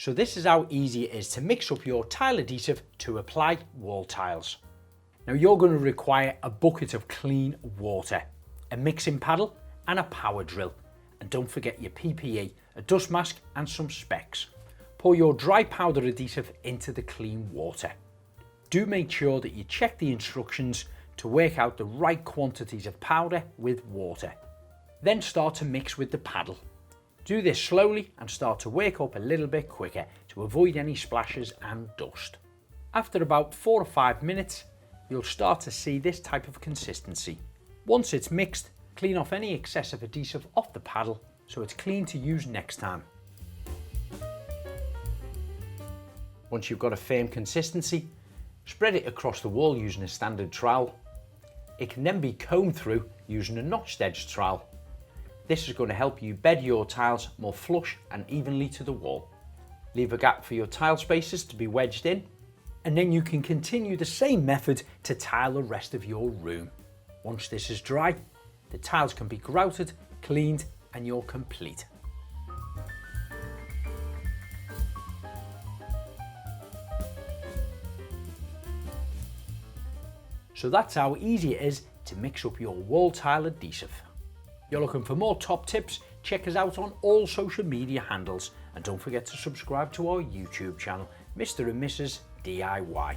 So this is how easy it is to mix up your tile adhesive to apply wall tiles. Now you're going to require a bucket of clean water, a mixing paddle and a power drill. And don't forget your PPE, a dust mask and some specs. Pour your dry powder adhesive into the clean water. Do make sure that you check the instructions to work out the right quantities of powder with water. Then start to mix with the paddle. Do this slowly and start to work up a little bit quicker to avoid any splashes and dust. After about 4 or 5 minutes, you'll start to see this type of consistency. Once it's mixed, clean off any excessive adhesive off the paddle so it's clean to use next time. Once you've got a firm consistency, spread it across the wall using a standard trowel. It can then be combed through using a notched edge trowel. This is going to help you bed your tiles more flush and evenly to the wall. Leave a gap for your tile spaces to be wedged in, and then you can continue the same method to tile the rest of your room. Once this is dry, the tiles can be grouted, cleaned, and you're complete. So that's how easy it is to mix up your wall tile adhesive. If you're looking for more top tips, check us out on all social media handles, and don't forget to subscribe to our YouTube channel, Mr. and Mrs. DIY.